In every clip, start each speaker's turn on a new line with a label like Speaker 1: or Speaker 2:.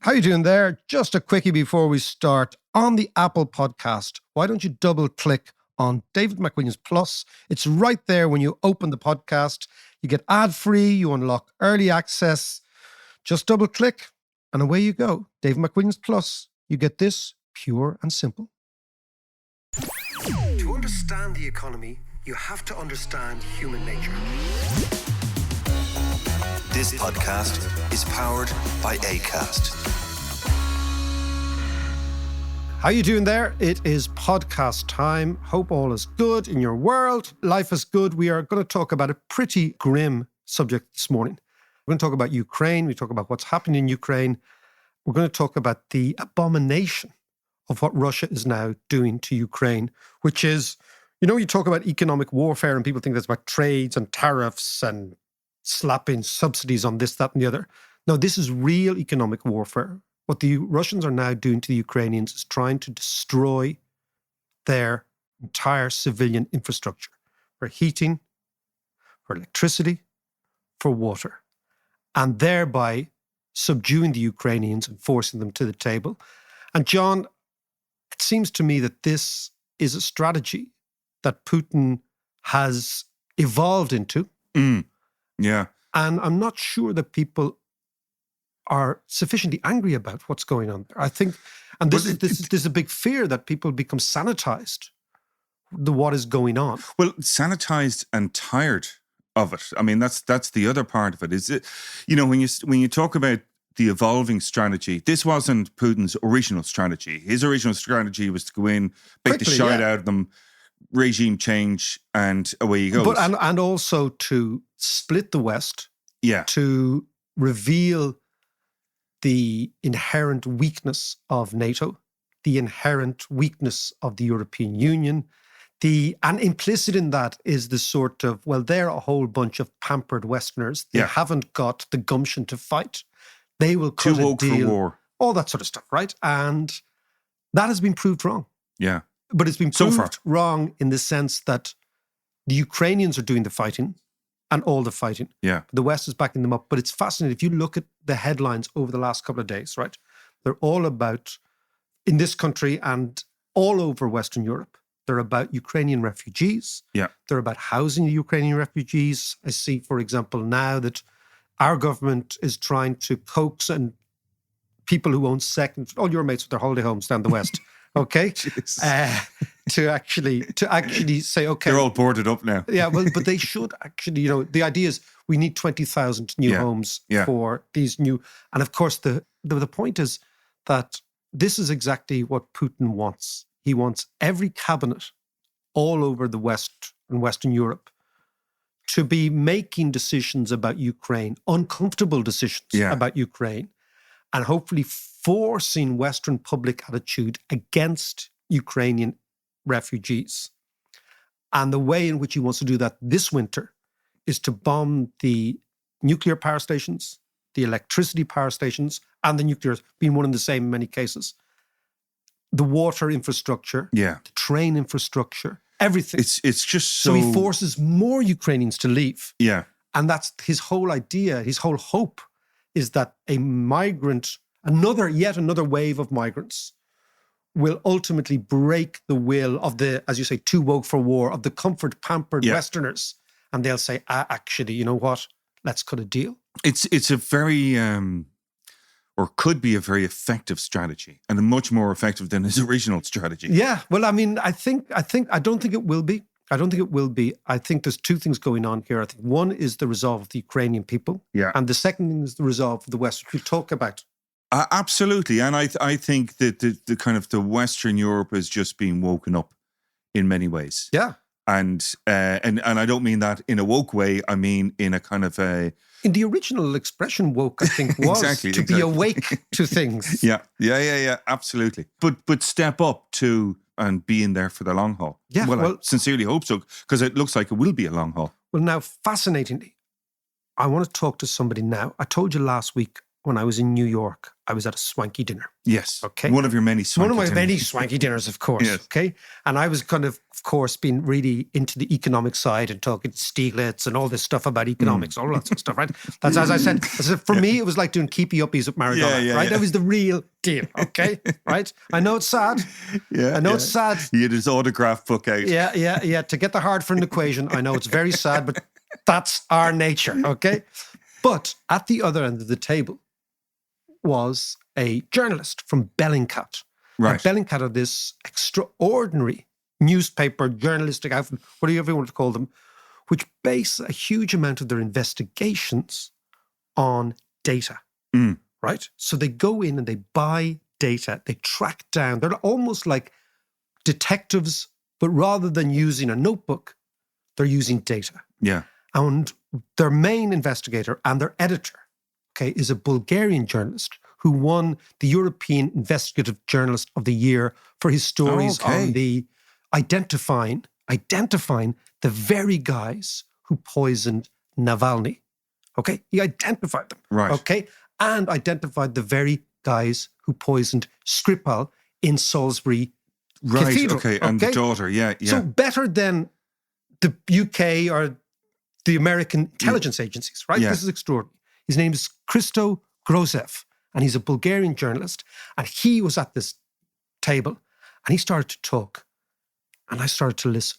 Speaker 1: How you doing there? Just a quickie before we start. On the Apple podcast, why don't you double click on David McWilliams Plus? It's right there when you open the podcast. You get ad-free, you unlock early access. Just double click and away you go. David McWilliams Plus. You get this pure and simple. To understand the economy, you have to understand human nature.
Speaker 2: This podcast is powered by Acast.
Speaker 1: How you doing there? It is podcast time. Hope all is good in your world. Life is good. We are going to talk about a pretty grim subject this morning. We're going to talk about Ukraine. We talk about what's happening in Ukraine. We're going to talk about the abomination of what Russia is now doing to Ukraine, which is, you talk about economic warfare and people think that's about trades and tariffs and slapping subsidies on this, that, and the other. No, this is real economic warfare. What the Russians are now doing to the Ukrainians is trying to destroy their entire civilian infrastructure for heating, for electricity, for water, and thereby subduing the Ukrainians and forcing them to the table. And John, it seems to me that this is a strategy that Putin has evolved into.
Speaker 3: Yeah.
Speaker 1: And I'm not sure that people are sufficiently angry about what's going on there. I think, and there's a big fear that people become sanitized to what is going on.
Speaker 3: Well, sanitized and tired of it. I mean, that's the other part of it. Is it, when you talk about the evolving strategy, this wasn't Putin's original strategy. His original strategy was to go in, beat the shite out of them, regime change, and away he goes.
Speaker 1: But and also to split the West, to reveal the inherent weakness of NATO, the inherent weakness of the European Union, and implicit in that is the sort of, well, they're a whole bunch of pampered Westerners. They haven't got the gumption to fight. They will cut a deal,
Speaker 3: for war,
Speaker 1: all that sort of stuff, right? And that has been proved wrong.
Speaker 3: Yeah.
Speaker 1: But it's been proved wrong in the sense that the Ukrainians are doing the fighting and all the fighting.
Speaker 3: Yeah.
Speaker 1: The West is backing them up. But it's fascinating. If you look at the headlines over the last couple of days, right? They're all about, in this country and all over Western Europe, they're about Ukrainian refugees.
Speaker 3: Yeah.
Speaker 1: They're about housing the Ukrainian refugees. I see, for example, now that our government is trying to coax and people who own all your mates with their holiday homes down the West, okay, to actually say, okay,
Speaker 3: they're all boarded up now.
Speaker 1: Yeah, well, but they should actually, the idea is we need 20,000 new homes for these new, and of course the point is that this is exactly what Putin wants. He wants every cabinet all over the West and Western Europe to be making decisions about Ukraine, uncomfortable decisions about Ukraine, and hopefully forcing Western public attitude against Ukrainian refugees. And the way in which he wants to do that this winter is to bomb the nuclear power stations, the electricity power stations, and the nuclear being one and the same in many cases. The water infrastructure, the train infrastructure, everything.
Speaker 3: It's just so...
Speaker 1: So he forces more Ukrainians to leave.
Speaker 3: Yeah.
Speaker 1: And that's his whole idea, his whole hope is that yet another wave of migrants will ultimately break the will of the, as you say, too woke for war, of the comfort pampered Westerners. And they'll say, actually, you know what? Let's cut a deal.
Speaker 3: It's a very, or could be a very effective strategy, and much more effective than his original strategy.
Speaker 1: Yeah. Well, I mean, I don't think it will be. I think there's two things going on here. I think one is the resolve of the Ukrainian people.
Speaker 3: Yeah.
Speaker 1: And the second thing is the resolve of the West, which we'll talk about.
Speaker 3: Absolutely. And I think that the kind of the Western Europe is just being woken up in many ways.
Speaker 1: Yeah.
Speaker 3: And I don't mean that in a woke way. I mean in a kind of a...
Speaker 1: In the original expression, woke, I think, was to be awake to things.
Speaker 3: Yeah. Absolutely. But step up to and be in there for the long haul.
Speaker 1: Yeah.
Speaker 3: Well, I sincerely hope so, because it looks like it will be a long haul.
Speaker 1: Well, now, fascinatingly, I want to talk to somebody now. I told you last week when I was in New York, I was at a swanky dinner.
Speaker 3: Yes.
Speaker 1: Okay.
Speaker 3: One of your many swanky
Speaker 1: One of my
Speaker 3: dinners.
Speaker 1: many swanky dinners, of course.
Speaker 3: Yes.
Speaker 1: Okay. And I was kind of course, being really into the economic side and talking Stieglitz and all this stuff about economics, all that sort of stuff, right? That's, as I said, for me, it was like doing keepy uppies at Maradona, right? That was the real deal, okay? Right? I know it's sad. I know it's sad.
Speaker 3: He had his autograph book out.
Speaker 1: Yeah. To get the hard for an equation, I know it's very sad, but that's our nature, okay? But at the other end of the table was a journalist from Bellingcat.
Speaker 3: Right.
Speaker 1: And Bellingcat are this extraordinary newspaper, journalistic outfit, whatever you want to call them, which base a huge amount of their investigations on data, right? So they go in and they buy data, they track down, they're almost like detectives, but rather than using a notebook, they're using data.
Speaker 3: Yeah.
Speaker 1: And their main investigator and their editor, okay, is a Bulgarian journalist who won the European Investigative Journalist of the Year for his stories on the identifying the very guys who poisoned Navalny. Okay? He identified them.
Speaker 3: Right.
Speaker 1: Okay? And identified the very guys who poisoned Skripal in Salisbury Cathedral.
Speaker 3: Okay. And the daughter, yeah.
Speaker 1: So better than the UK or the American intelligence agencies, right?
Speaker 3: Yeah.
Speaker 1: This is extraordinary. His name is Christo Grozev, and he's a Bulgarian journalist. And he was at this table, and he started to talk, and I started to listen.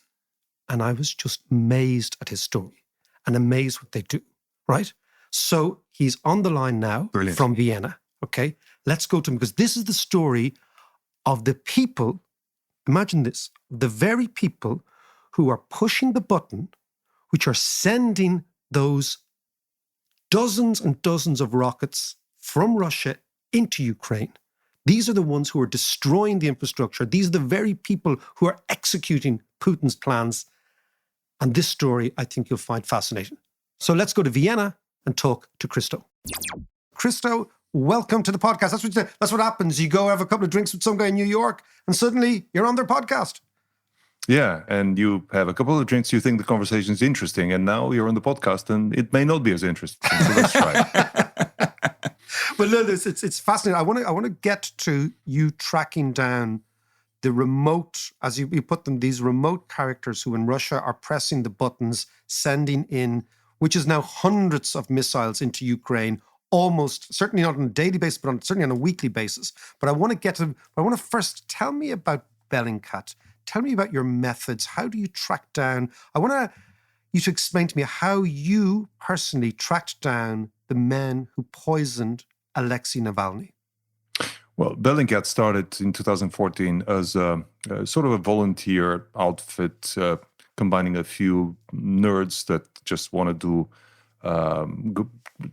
Speaker 1: And I was just amazed at his story and amazed what they do, right? So he's on the line now from Vienna, okay? Let's go to him, because this is the story of the people, imagine this, the very people who are pushing the button, which are sending those dozens and dozens of rockets from Russia into Ukraine. These are the ones who are destroying the infrastructure. These are the very people who are executing Putin's plans. And this story, I think you'll find fascinating. So let's go to Vienna and talk to Christo. Christo, welcome to the podcast. That's what happens. You go have a couple of drinks with some guy in New York, and suddenly you're on their podcast.
Speaker 4: Yeah, and you have a couple of drinks, you think the conversation is interesting, and now you're on the podcast, and it may not be as interesting. So let's try.
Speaker 1: But look, it's fascinating. I want to get to you tracking down the remote, as you put them, these remote characters who in Russia are pressing the buttons, sending in, which is now hundreds of missiles into Ukraine, almost, certainly not on a daily basis, but certainly on a weekly basis. But I want to first tell me about Bellingcat. Tell me about your methods. How do you track down? I want you to explain to me how you personally tracked down the men who poisoned Alexi Navalny.
Speaker 4: Well, Bellingcat started in 2014 as a sort of a volunteer outfit, combining a few nerds that just want to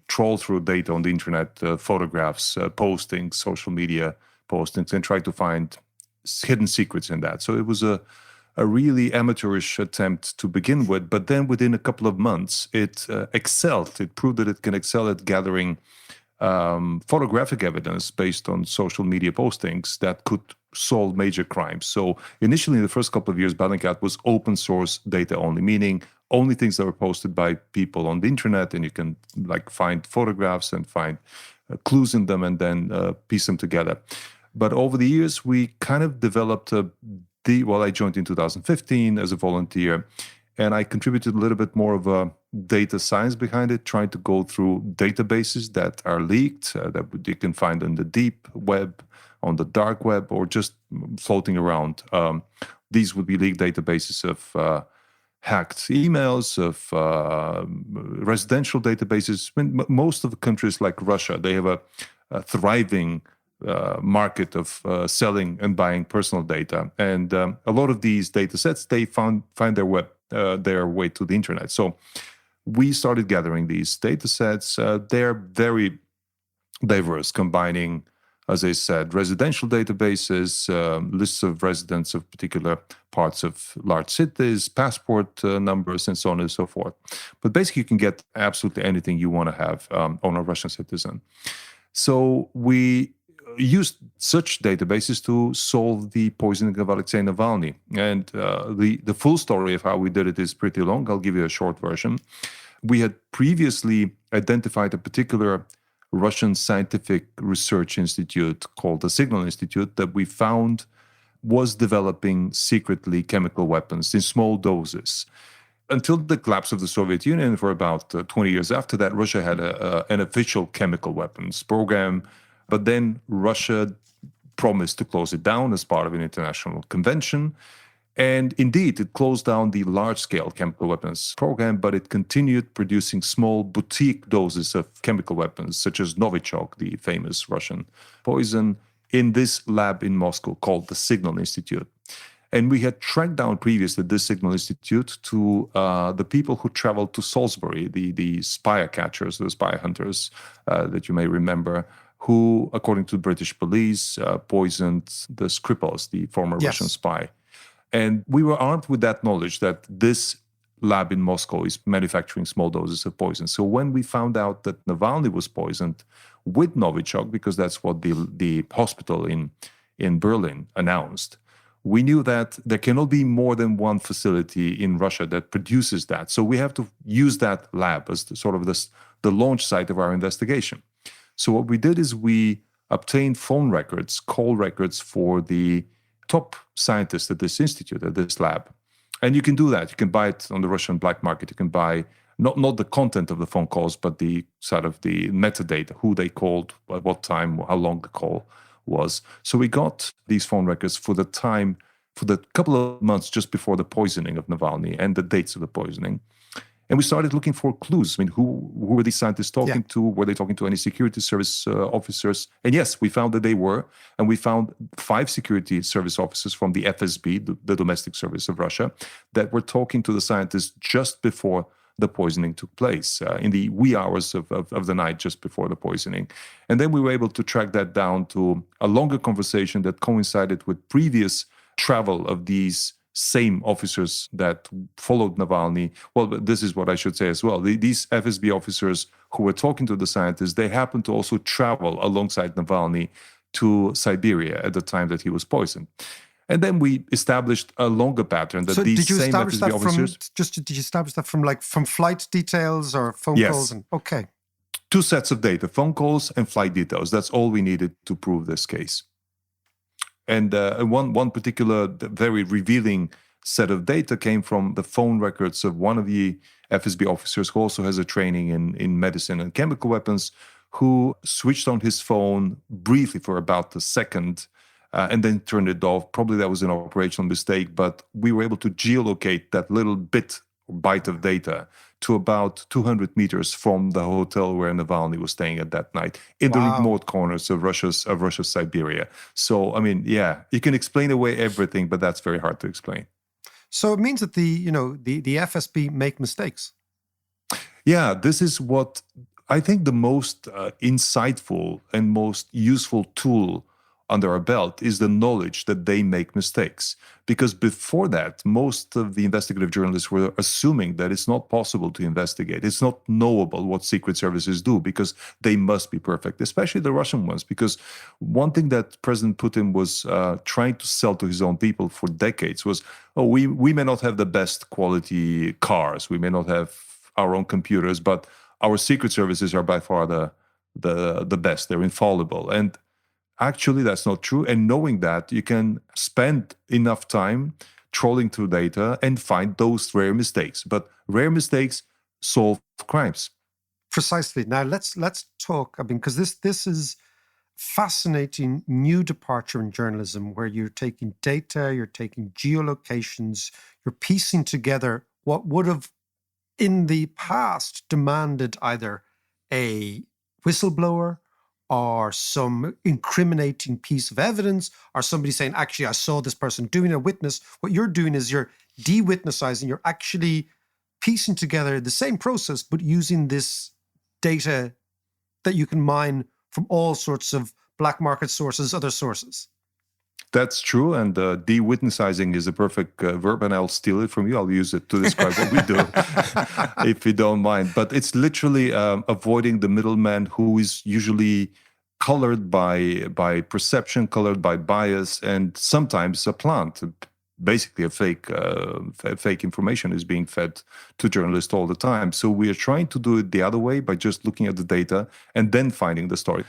Speaker 4: troll through data on the internet, photographs, postings, social media postings, and try to find hidden secrets in that. So it was a really amateurish attempt to begin with, but then within a couple of months, it excelled. It proved that it can excel at gathering photographic evidence based on social media postings that could solve major crimes. So initially, in the first couple of years, Bellingcat was open source data only, meaning only things that were posted by people on the internet, and you can find photographs and find clues in them and then piece them together. But over the years, we kind of developed I joined in 2015 as a volunteer, and I contributed a little bit more of a data science behind it, trying to go through databases that are leaked, that you can find on the deep web, on the dark web, or just floating around. These would be leaked databases of hacked emails, of residential databases. Most of the countries like Russia, they have a thriving market of selling and buying personal data, and a lot of these data sets they find their way to the internet. So we started gathering these data sets. They're very diverse, combining, as I said, residential databases, lists of residents of particular parts of large cities, passport numbers, and so on and so forth. But basically, you can get absolutely anything you want to have on a Russian citizen. So we used such databases to solve the poisoning of Alexei Navalny. And the full story of how we did it is pretty long. I'll give you a short version. We had previously identified a particular Russian scientific research institute called the Signal Institute that we found was developing secretly chemical weapons in small doses. Until the collapse of the Soviet Union, for about 20 years after that, Russia had an official chemical weapons program. But then Russia promised to close it down as part of an international convention. And indeed, it closed down the large-scale chemical weapons program, but it continued producing small boutique doses of chemical weapons, such as Novichok, the famous Russian poison, in this lab in Moscow called the Signal Institute. And we had tracked down previously this Signal Institute to the people who traveled to Salisbury, the spy catchers, the spy hunters that you may remember, who, according to the British police, poisoned the Skripals, the former Russian spy. And we were armed with that knowledge that this lab in Moscow is manufacturing small doses of poison. So when we found out that Navalny was poisoned with Novichok, because that's what the hospital in Berlin announced, we knew that there cannot be more than one facility in Russia that produces that. So we have to use that lab as the launch site of our investigation. So what we did is we obtained phone records, call records for the top scientists at this institute, at this lab. And you can do that. You can buy it on the Russian black market. You can buy not the content of the phone calls, but the sort of the metadata, who they called, at what time, how long the call was. So we got these phone records for the time, for the couple of months just before the poisoning of Navalny and the dates of the poisoning. And we started looking for clues. I mean, who were these scientists talking to? Were they talking to any security service officers? And yes, we found that they were. And we found 5 security service officers from the FSB, the domestic service of Russia, that were talking to the scientists just before the poisoning took place, in the wee hours of the night just before the poisoning. And then we were able to track that down to a longer conversation that coincided with previous travel of these same officers that followed Navalny. Well, this is what I should say as well. These FSB officers who were talking to the scientists, they happened to also travel alongside Navalny to Siberia at the time that he was poisoned. And then we established a longer pattern that these same FSB officers...
Speaker 1: Did you establish that from flight details or phone calls? Okay.
Speaker 4: 2 sets of data, phone calls and flight details. That's all we needed to prove this case. And one particular very revealing set of data came from the phone records of one of the FSB officers who also has a training in medicine and chemical weapons, who switched on his phone briefly for about a second and then turned it off. Probably that was an operational mistake, but we were able to geolocate that little byte of data to about 200 meters from the hotel where Navalny was staying at that night, in the remote corners of Russia's Siberia. So, I mean, yeah, you can explain away everything, but that's very hard to explain.
Speaker 1: So it means that the FSB make mistakes.
Speaker 4: Yeah, this is what I think the most insightful and most useful tool under our belt is the knowledge that they make mistakes. Because before that, most of the investigative journalists were assuming that it's not possible to investigate. It's not knowable what secret services do because they must be perfect, especially the Russian ones. Because one thing that President Putin was trying to sell to his own people for decades was, we may not have the best quality cars, we may not have our own computers, but our secret services are by far the best. They're infallible. And actually, that's not true. And knowing that, you can spend enough time trolling through data and find those rare mistakes. But rare mistakes solve crimes.
Speaker 1: Precisely. Now, let's talk, because this is fascinating new departure in journalism where you're taking data, you're taking geolocations, you're piecing together what would have in the past demanded either a whistleblower or some incriminating piece of evidence, or somebody saying, actually, I saw this person doing a witness. What you're doing is you're de-witnessizing, you're actually piecing together the same process, but using this data that you can mine from all sorts of black market sources, other sources.
Speaker 4: That's true, and de-witnessizing is a perfect verb, and I'll steal it from you. I'll use it to describe what we do, if you don't mind. But it's literally avoiding the middleman who is usually colored by perception, colored by bias, and sometimes a plant. basically a fake information is being fed to journalists all the time. So we are trying to do it the other way by just looking at the data and then finding the story.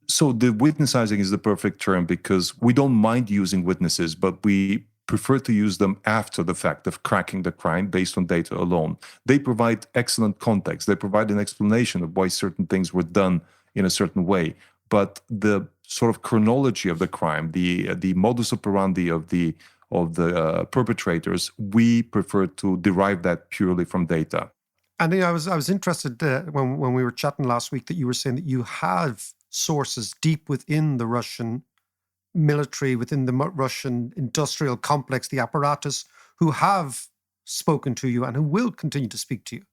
Speaker 4: So the witnessizing is the perfect term because we don't mind using witnesses, but we prefer to use them after the fact of cracking the crime based on data alone. They provide excellent context. They provide an explanation of why certain things were done in a certain way. But the sort of chronology of the crime, the modus operandi of the perpetrators, we prefer to derive that purely from data.
Speaker 1: And I was interested when we were chatting last week that you were saying that you have sources deep within the Russian military, within the Russian industrial complex, the apparatus, who have spoken to you and who will continue to speak to you.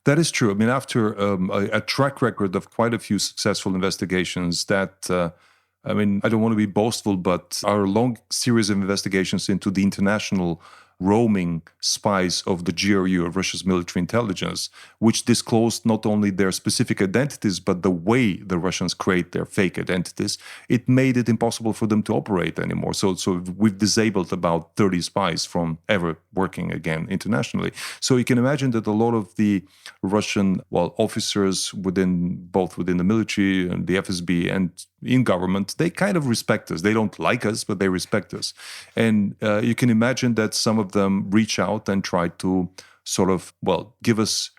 Speaker 4: That is true. I mean, after a track record of quite a few successful investigations that, I don't want to be boastful, but our long series of investigations into the international roaming spies of the GRU, of Russia's military intelligence, which disclosed not only their specific identities, but the way the Russians create their fake identities, it made it impossible for them to operate anymore. So we've disabled about 30 spies from ever working again internationally. So you can imagine that a lot of the Russian officers both within the military and the FSB and in government, they kind of respect us. They don't like us, but they respect us. And you can imagine that some of them reach out and try to sort of, give us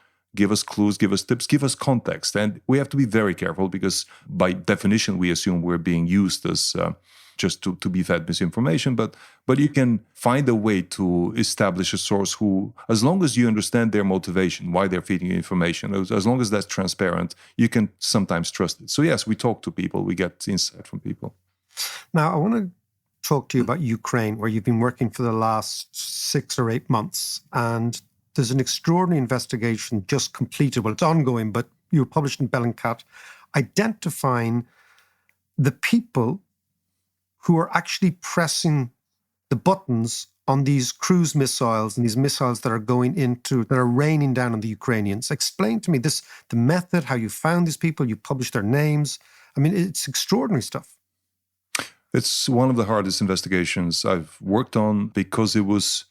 Speaker 4: clues, give us tips, give us context. And we have to be very careful because by definition, we assume we're being used as just to be fed misinformation. But you can find a way to establish a source who, as long as you understand their motivation, why they're feeding you information, as long as that's transparent, you can sometimes trust it. So yes, we talk to people, we get insight from people.
Speaker 1: Now, I want to talk to you about Ukraine, where you've been working for the last 6 or 8 months. And there's an extraordinary investigation just completed. Well, it's ongoing, but you were published in Bellingcat, identifying the people who are actually pressing the buttons on these cruise missiles and these missiles that are raining down on the Ukrainians. Explain to me the method, how you found these people, you published their names. I mean, it's extraordinary stuff.
Speaker 4: It's one of the hardest investigations I've worked on because it was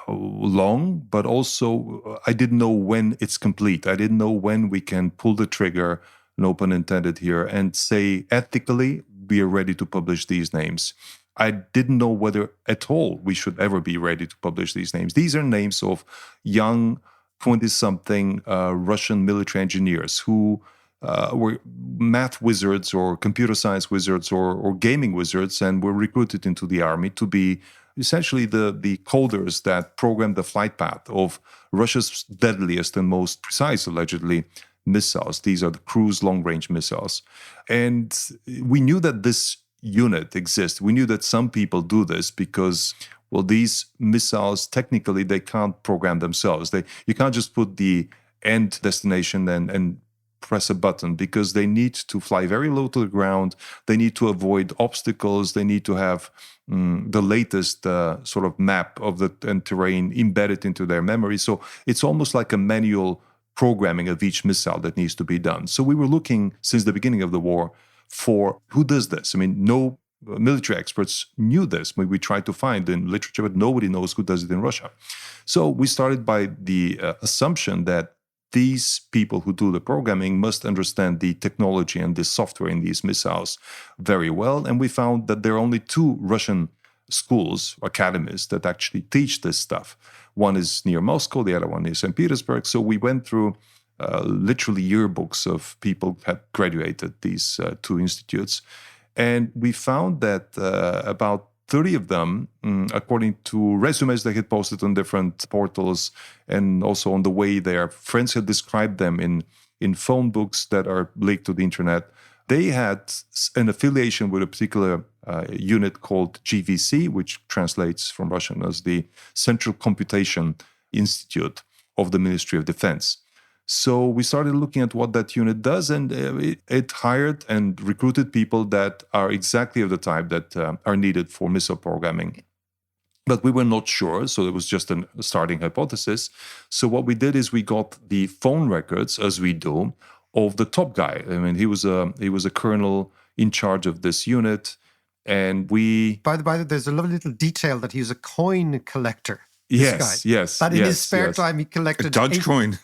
Speaker 4: long, but also I didn't know when it's complete. I didn't know when we can pull the trigger, no pun intended here, and say ethically, we are ready to publish these names. I didn't know whether at all we should ever be ready to publish these names. These are names of young 20-something Russian military engineers who were math wizards or computer science wizards or gaming wizards and were recruited into the army to be essentially the coders that programmed the flight path of Russia's deadliest and most precise, allegedly, missiles. These are the cruise long-range missiles. And we knew that this unit exists. We knew that some people do this because, these missiles, technically, they can't program themselves. You can't just put the end destination and press a button because they need to fly very low to the ground. They need to avoid obstacles. They need to have the latest sort of map of the terrain embedded into their memory. So it's almost like a manual programming of each missile that needs to be done. So we were looking since the beginning of the war for who does this. I mean, no military experts knew this. We tried to find in literature, but nobody knows who does it in Russia. So we started by the assumption that these people who do the programming must understand the technology and the software in these missiles very well. And we found that there are only 2 Russian schools, academies, that actually teach this stuff. One is near Moscow, the other one is St. Petersburg. So we went through literally yearbooks of people who had graduated these 2 institutes. And we found that about 30 of them, according to resumes they had posted on different portals and also on the way their friends had described them in phone books that are leaked to the internet, they had an affiliation with a particular unit called GVC, which translates from Russian as the Central Computation Institute of the Ministry of Defense. So we started looking at what that unit does, and it hired and recruited people that are exactly of the type that are needed for missile programming. But we were not sure, so it was just a starting hypothesis. So what we did is we got the phone records, as we do, of the top guy. I mean, he was a colonel in charge of this unit, And we...
Speaker 1: By the way, there's a lovely little detail that he's a coin collector.
Speaker 4: Yes.
Speaker 1: That in his spare time he collected
Speaker 3: Dogecoin.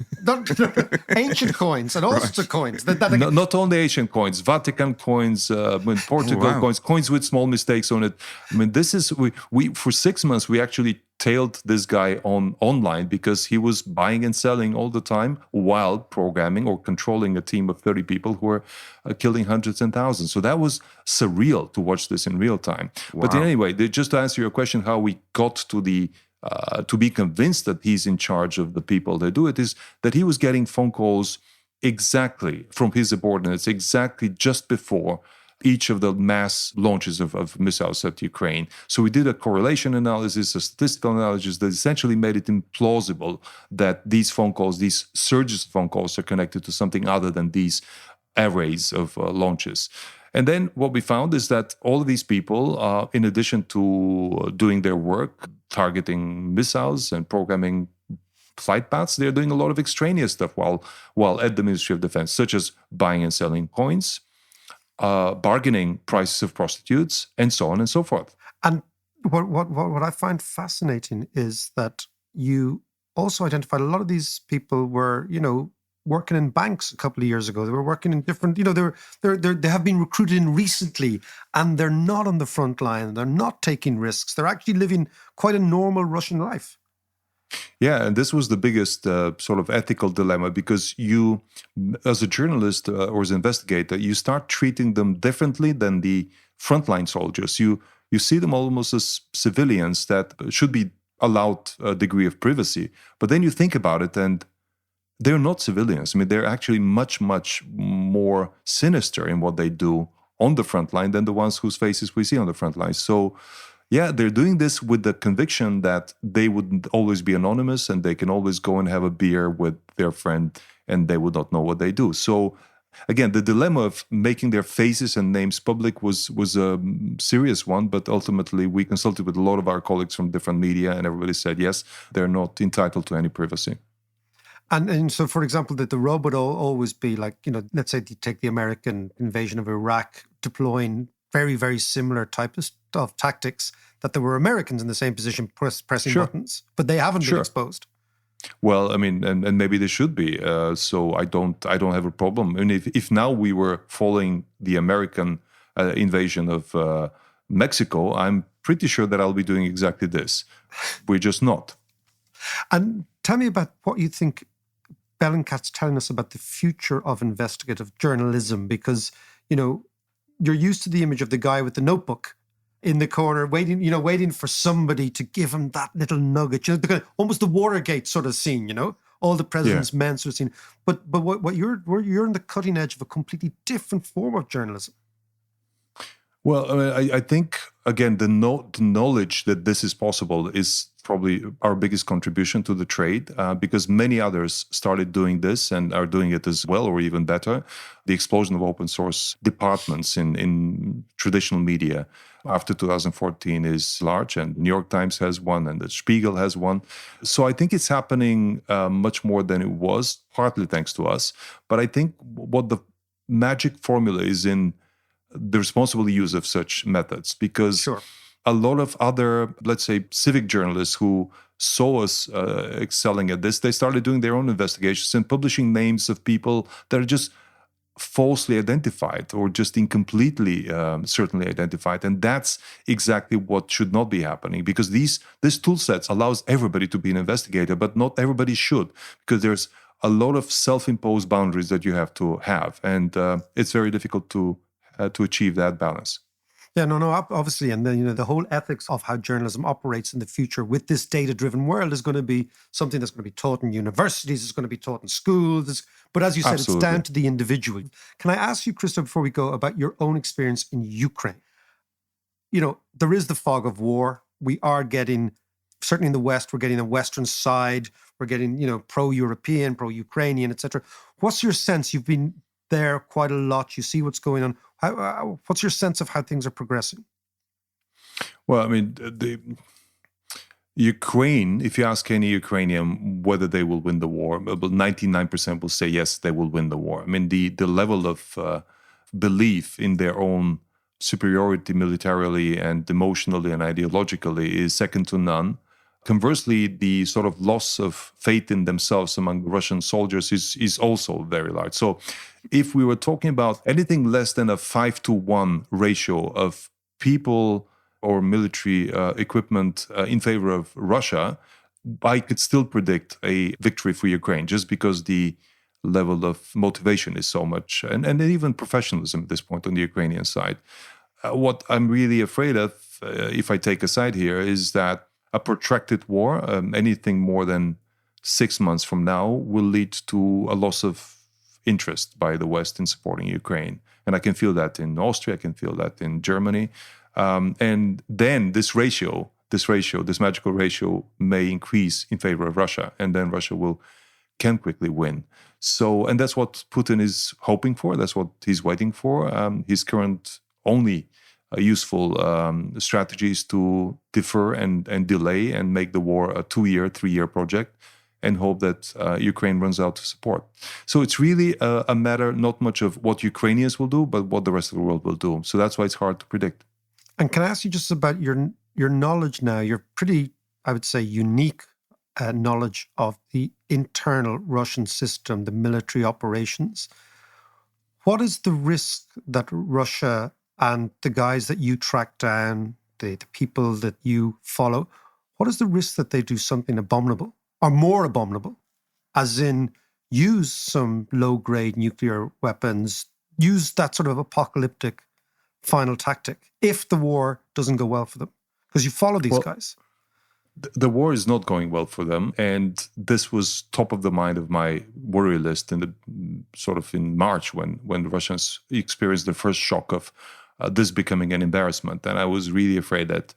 Speaker 1: ancient coins and all sorts of coins.
Speaker 4: Not only ancient coins, Vatican coins, Portugal coins with small mistakes on it. I mean, this is we for 6 months we actually tailed this guy online because he was buying and selling all the time while programming or controlling a team of 30 people who were killing hundreds and thousands. So that was surreal to watch this in real time. Wow. But anyway, just to answer your question, how we got to the to be convinced that he's in charge of the people that do it, is that he was getting phone calls exactly from his subordinates, exactly just before each of the mass launches of missiles at Ukraine. So we did a correlation analysis, a statistical analysis that essentially made it implausible that these phone calls, these surges of phone calls, are connected to something other than these arrays of launches. And then what we found is that all of these people, in addition to doing their work, targeting missiles and programming flight paths, they're doing a lot of extraneous stuff while at the Ministry of Defense, such as buying and selling coins, bargaining prices of prostitutes, and so on and so forth.
Speaker 1: And what I find fascinating is that you also identified a lot of these people were, working in banks a couple of years ago. They were working in different, they have been recruited in recently, and they're not on the front line. They're not taking risks. They're actually living quite a normal Russian life.
Speaker 4: Yeah, and this was the biggest sort of ethical dilemma, because you, as a journalist or as an investigator, you start treating them differently than the frontline soldiers. You see them almost as civilians that should be allowed a degree of privacy. But then you think about it, and they're not civilians. I mean, they're actually much, much more sinister in what they do on the front line than the ones whose faces we see on the front line. So, yeah, they're doing this with the conviction that they would always be anonymous and they can always go and have a beer with their friend and they would not know what they do. So, again, the dilemma of making their faces and names public was a serious one, but ultimately we consulted with a lot of our colleagues from different media and everybody said, yes, they're not entitled to any privacy.
Speaker 1: And so, for example, that the rub would always be like, let's say you take the American invasion of Iraq, deploying very, very similar type of tactics, that there were Americans in the same position pressing buttons, but they haven't been exposed.
Speaker 4: Well, I mean, and maybe they should be. So I don't have a problem. And if now we were following the American invasion of Mexico, I'm pretty sure that I'll be doing exactly this. We're just not.
Speaker 1: And tell me about what you think Bellingcat's telling us about the future of investigative journalism, because, you're used to the image of the guy with the notebook in the corner, waiting for somebody to give him that little nugget, almost the Watergate sort of scene, all the president's men sort of scene. But what you're on the cutting edge of a completely different form of journalism.
Speaker 4: Well, I mean, I think, again, the knowledge that this is possible is probably our biggest contribution to the trade, because many others started doing this and are doing it as well or even better. The explosion of open source departments in traditional media after 2014 is large, and the New York Times has one and the Spiegel has one. So I think it's happening much more than it was, partly thanks to us. But I think what the magic formula is in the responsible use of such methods, because a lot of other, let's say, civic journalists who saw us excelling at this, they started doing their own investigations and publishing names of people that are just falsely identified or just incompletely certainly identified. And that's exactly what should not be happening, because this tool sets allows everybody to be an investigator, but not everybody should, because there's a lot of self-imposed boundaries that you have to have. And it's very difficult to achieve that balance.
Speaker 1: Yeah, no, obviously. And then, the whole ethics of how journalism operates in the future with this data-driven world is going to be something that's going to be taught in universities, it's going to be taught in schools. But as you said, It's down to the individual. Can I ask you, Christo, before we go, about your own experience in Ukraine? There is the fog of war. We are getting, certainly in the West, we're getting a Western side. We're getting, pro-European, pro-Ukrainian, etc. What's your sense? You've been there quite a lot. You see what's going on. What's your sense of how things are progressing?
Speaker 4: Well, I mean, the Ukraine, if you ask any Ukrainian whether they will win the war, 99% will say yes, they will win the war. I mean, the level of belief in their own superiority militarily and emotionally and ideologically is second to none. Conversely, the sort of loss of faith in themselves among the Russian soldiers is also very large. So if we were talking about anything less than a 5-to-1 ratio of people or military equipment in favor of Russia, I could still predict a victory for Ukraine just because the level of motivation is so much, and even professionalism at this point on the Ukrainian side. What I'm really afraid of, if I take a side here, is that a protracted war, anything more than 6 months from now, will lead to a loss of interest by the West in supporting Ukraine. And I can feel that in Austria, I can feel that in Germany. And then this magical ratio may increase in favor of Russia, and then Russia can quickly win. So, and that's what Putin is hoping for. That's what he's waiting for. His current only useful strategy is to defer and delay and make the war a 2-year, 3-year project and hope that Ukraine runs out of support. So it's really a matter not much of what Ukrainians will do, but what the rest of the world will do. So that's why it's hard to predict.
Speaker 1: And can I ask you just about your knowledge now? Your pretty, I would say, unique knowledge of the internal Russian system, the military operations. What is the risk that Russia and the guys that you track down, the people that you follow, what is the risk that they do something abominable or more abominable, as in use some low-grade nuclear weapons, use that sort of apocalyptic final tactic if the war doesn't go well for them? Because you follow these guys.
Speaker 4: The war is not going well for them, and this was top of the mind of my worry list in March when the Russians experienced the first shock of this becoming an embarrassment. And I was really afraid that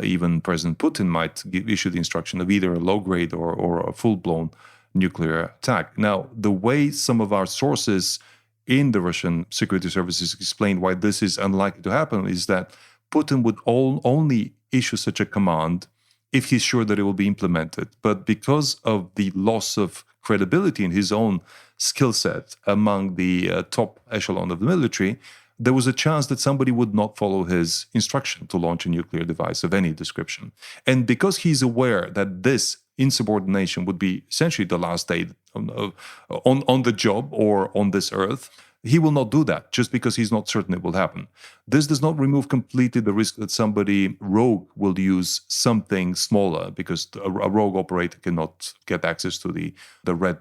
Speaker 4: even President Putin might issue the instruction of either a low-grade or a full-blown nuclear attack. Now, the way some of our sources in the Russian security services explain why this is unlikely to happen is that Putin would only issue such a command if he's sure that it will be implemented. But because of the loss of credibility in his own skill set among the top echelon of the military, there was a chance that somebody would not follow his instruction to launch a nuclear device of any description. And because he's aware that this insubordination would be essentially the last day on the job or on this earth, he will not do that just because he's not certain it will happen. This does not remove completely the risk that somebody rogue will use something smaller, because a rogue operator cannot get access to the red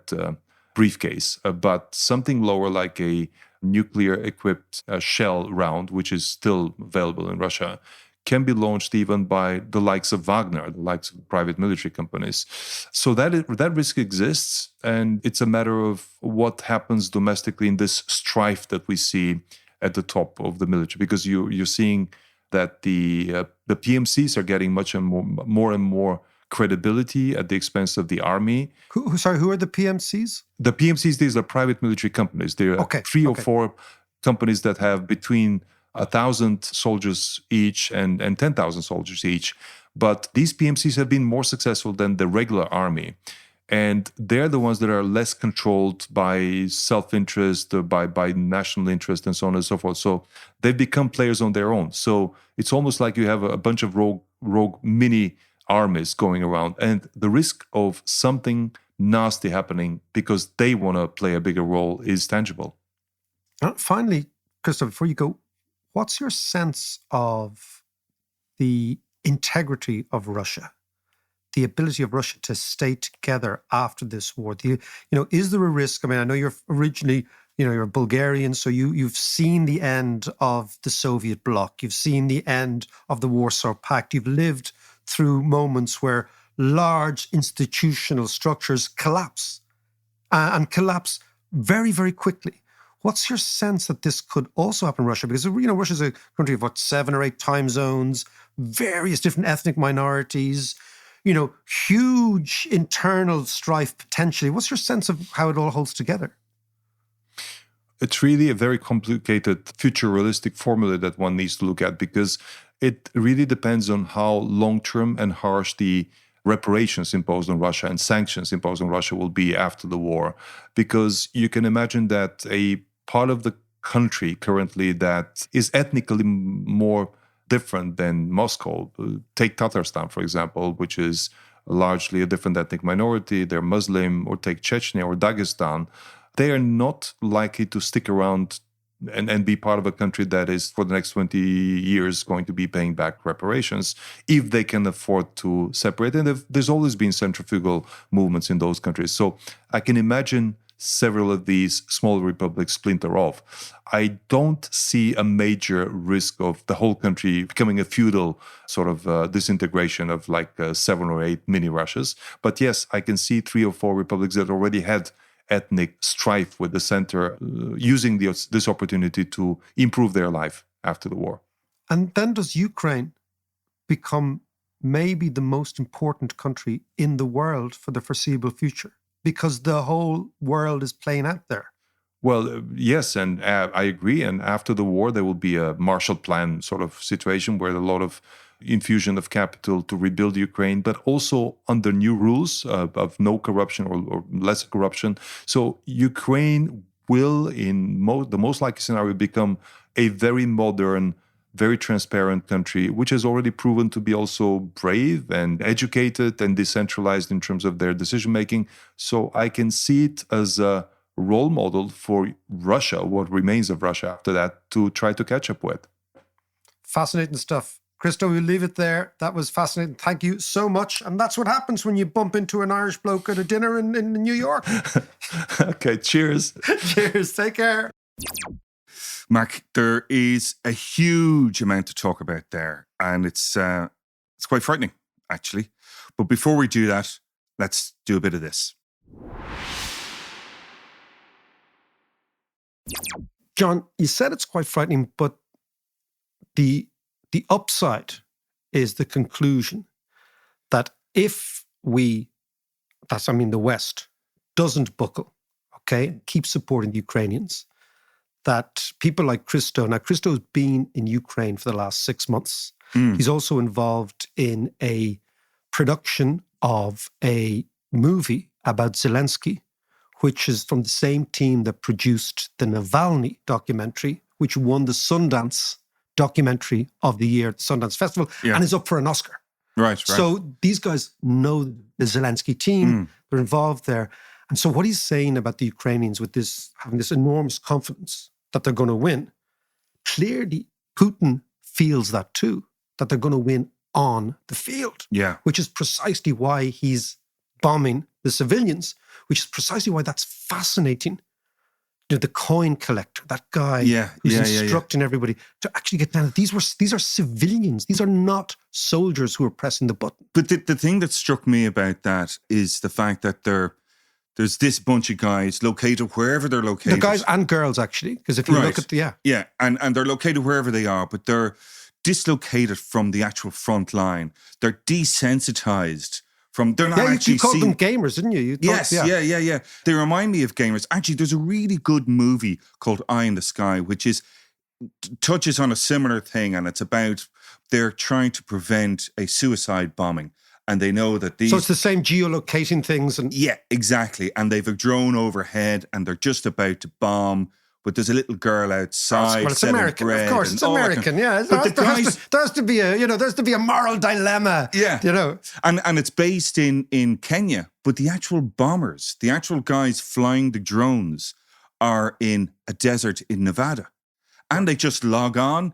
Speaker 4: briefcase. But something lower, like a nuclear-equipped shell round, which is still available in Russia, can be launched even by the likes of Wagner, the likes of private military companies. So that risk exists, and it's a matter of what happens domestically in this strife that we see at the top of the military, because you're seeing that the PMCs are getting much and more credibility at the expense of the army.
Speaker 1: Who are the PMCs?
Speaker 4: The PMCs, these are private military companies. There are three or four companies that have between 1,000 soldiers each and 10,000 soldiers each. But these PMCs have been more successful than the regular army. And they're the ones that are less controlled by self-interest, by national interest, and so on and so forth. So they've become players on their own. So it's almost like you have a bunch of rogue mini armies going around. And the risk of something nasty happening because they want to play a bigger role is tangible.
Speaker 1: Finally, Christo, before you go, what's your sense of the integrity of Russia, the ability of Russia to stay together after this war? Is there a risk? I mean, I know you're originally, you're Bulgarian, so you've seen the end of the Soviet bloc. You've seen the end of the Warsaw Pact. You've lived through moments where large institutional structures collapse and collapse very, very quickly. What's your sense that this could also happen in Russia? Because, Russia's a country of 7 or 8 time zones, various different ethnic minorities, huge internal strife potentially. What's your sense of how it all holds together?
Speaker 4: It's really a very complicated, futuristic formula that one needs to look at, because it really depends on how long-term and harsh the reparations imposed on Russia and sanctions imposed on Russia will be after the war. Because you can imagine that a part of the country currently that is ethnically more different than Moscow. Take Tatarstan, for example, which is largely a different ethnic minority. They're Muslim. Or take Chechnya or Dagestan. They are not likely to stick around and be part of a country that is, for the next 20 years, going to be paying back reparations if they can afford to separate. And there's always been centrifugal movements in those countries. So I can imagine several of these small republics splinter off. I don't see a major risk of the whole country becoming a feudal sort of disintegration of like 7 or 8 mini Russias. But yes, I can see 3 or 4 republics that already had ethnic strife with the center, using this opportunity to improve their life after the war.
Speaker 1: And then does Ukraine become maybe the most important country in the world for the foreseeable future? Because the whole world is playing out there.
Speaker 4: Well, yes, and I agree. And after the war, there will be a Marshall Plan sort of situation where a lot of infusion of capital to rebuild Ukraine, but also under new rules of no corruption or less corruption. So Ukraine will, in the most likely scenario, become a very modern, very transparent country, which has already proven to be also brave and educated and decentralized in terms of their decision-making. So I can see it as a role model for Russia, what remains of Russia after that, to try to catch up with.
Speaker 1: Fascinating stuff. Christo, we'll leave it there. That was fascinating. Thank you so much. And that's what happens when you bump into an Irish bloke at a dinner in New York.
Speaker 4: Okay, cheers.
Speaker 1: Cheers. Take care.
Speaker 3: Mark, there is a huge amount to talk about there, and it's quite frightening, actually. But before we do that, let's do a bit of this.
Speaker 1: John, you said it's quite frightening, but the upside is the conclusion that if the West doesn't buckle, okay, keep supporting the Ukrainians, that people like Christo, now Christo's been in Ukraine for the last 6 months. He's also involved in a production of a movie about Zelensky, which is from the same team that produced the Navalny documentary, which won the Sundance documentary of the year at the Sundance Festival, and is up for an Oscar.
Speaker 3: Right.
Speaker 1: So these guys know the Zelensky team. They're involved there. And so what he's saying about the Ukrainians with this, having this enormous confidence that they're going to win, clearly Putin feels that too, that they're going to win on the field.
Speaker 3: Yeah.
Speaker 1: Which is precisely why he's bombing the civilians, which is precisely why that's fascinating. The coin collector, that guy who's instructing everybody to actually get down. These are civilians. These are not soldiers who are pressing the button.
Speaker 3: But the thing that struck me about that is the fact that there's this bunch of guys located wherever they're located.
Speaker 1: The guys and girls, actually, because if you look at
Speaker 3: and they're located wherever they are, but they're dislocated from the actual front line. They're desensitized. They're not actually
Speaker 1: you called them gamers, didn't you?
Speaker 3: Yes. They remind me of gamers. Actually, there's a really good movie called Eye in the Sky, which touches on a similar thing, and it's about they're trying to prevent a suicide bombing, and they know that these.
Speaker 1: So it's the same geolocating things, and
Speaker 3: yeah, exactly. And they've a drone overhead, and they're just about to bomb. But there's a little girl outside.
Speaker 1: Well, it's American, of course. It's American, yeah. But there has to be a moral dilemma.
Speaker 3: Yeah, and it's based in Kenya. But the actual bombers, the actual guys flying the drones, are in a desert in Nevada, and they just log on.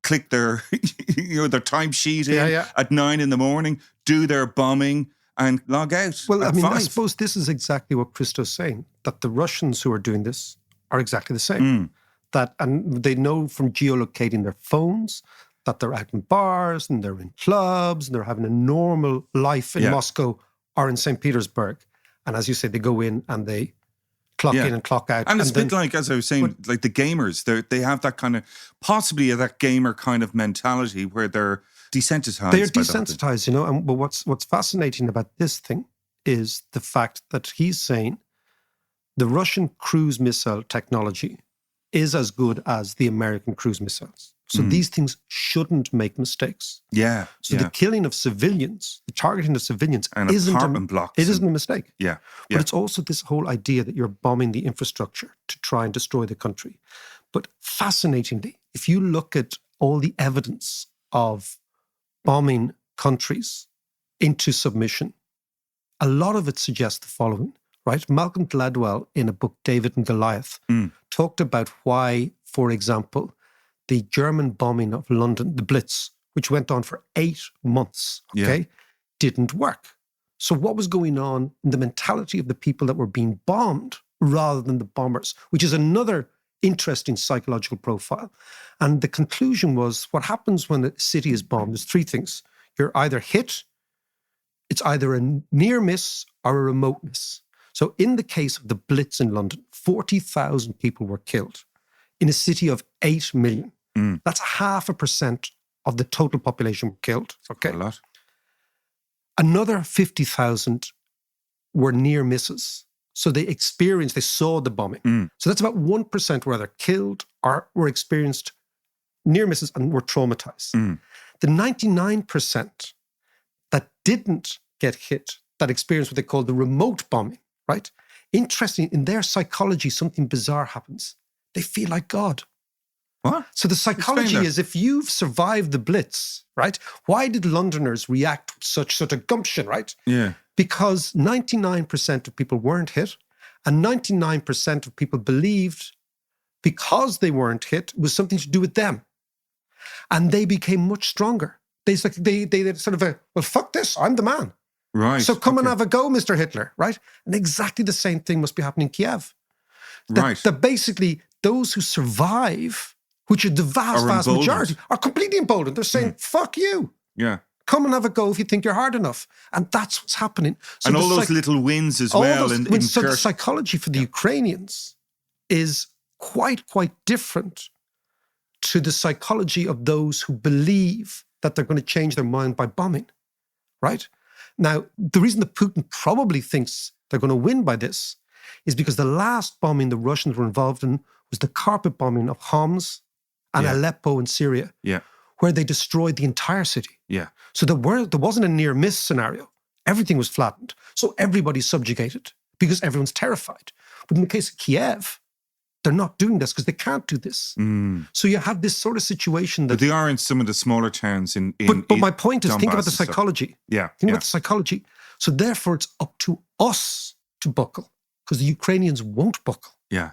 Speaker 3: Click their their timesheet in at 9 a.m, do their bombing, and log out.
Speaker 1: Well,
Speaker 3: at 5.
Speaker 1: I suppose this is exactly what Christo's saying, that the Russians who are doing this are exactly the same. And they know from geolocating their phones that they're out in bars and they're in clubs and they're having a normal life in Moscow or in St. Petersburg. And as you say, they go in and they clock in and clock out.
Speaker 3: And it's a bit like, as I was saying, like the gamers, they have that kind of, possibly that gamer kind of mentality where they're desensitized.
Speaker 1: They're desensitized, but what's fascinating about this thing is the fact that he's saying the Russian cruise missile technology is as good as the American cruise missiles. So these things shouldn't make mistakes.
Speaker 3: Yeah.
Speaker 1: So the killing of civilians, the targeting of civilians
Speaker 3: And
Speaker 1: isn't
Speaker 3: apartment blocks.
Speaker 1: It isn't a mistake.
Speaker 3: Yeah.
Speaker 1: But it's also this whole idea that you're bombing the infrastructure to try and destroy the country. But fascinatingly, if you look at all the evidence of bombing countries into submission, a lot of it suggests the following, right? Malcolm Gladwell, in a book, David and Goliath, talked about why, for example, the German bombing of London, the Blitz, which went on for 8 months, didn't work. So what was going on in the mentality of the people that were being bombed rather than the bombers, which is another interesting psychological profile. And the conclusion was what happens when a city is bombed, there's 3 things. You're either hit, it's either a near miss or a remote miss. So in the case of the Blitz in London, 40,000 people were killed in a city of 8 million. That's 0.5% of the total population were killed. Okay.
Speaker 3: A lot.
Speaker 1: Another 50,000 were near misses. So they saw the bombing. So that's about 1% were either killed or were experienced near misses and were traumatized. The 99% that didn't get hit, that experienced what they call the remote bombing, right? Interesting, in their psychology, something bizarre happens. They feel like God.
Speaker 3: What?
Speaker 1: So the psychology is if you've survived the Blitz, right? Why did Londoners react with such sort of gumption, right?
Speaker 3: Yeah.
Speaker 1: Because 99% of people weren't hit and 99% of people believed because they weren't hit, it was something to do with them. And they became much stronger. They sort of, well, fuck this, I'm the man.
Speaker 3: Right.
Speaker 1: So come and have a go, Mr. Hitler, right? And exactly the same thing must be happening in Kiev. That basically those who survive, which are the vast majority, are completely emboldened. They're saying, fuck you.
Speaker 3: Yeah.
Speaker 1: Come and have a go if you think you're hard enough. And that's what's happening. So
Speaker 3: and all those little wins as well.
Speaker 1: So the psychology for the Ukrainians is quite different to the psychology of those who believe that they're going to change their mind by bombing, right? Now, the reason that Putin probably thinks they're going to win by this is because the last bombing the Russians were involved in was the carpet bombing of Homs and Aleppo in Syria, where they destroyed the entire city.
Speaker 3: Yeah.
Speaker 1: So there wasn't a near miss scenario. Everything was flattened. So everybody's subjugated because everyone's terrified. But in the case of Kiev, they're not doing this because they can't do this. So you have this sort of situation that...
Speaker 3: But they are in some of the smaller towns in
Speaker 1: But my point is,
Speaker 3: Donbass
Speaker 1: think about the psychology. Think about the psychology. So therefore, it's up to us to buckle because the Ukrainians won't buckle.
Speaker 3: Yeah.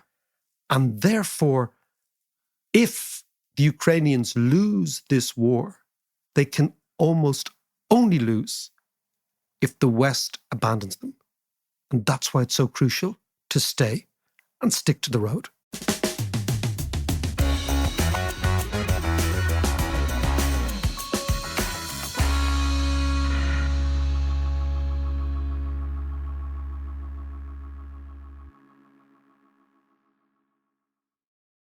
Speaker 1: And therefore, if the Ukrainians lose this war, they can almost only lose if the West abandons them. And that's why it's so crucial to stay and stick to the road.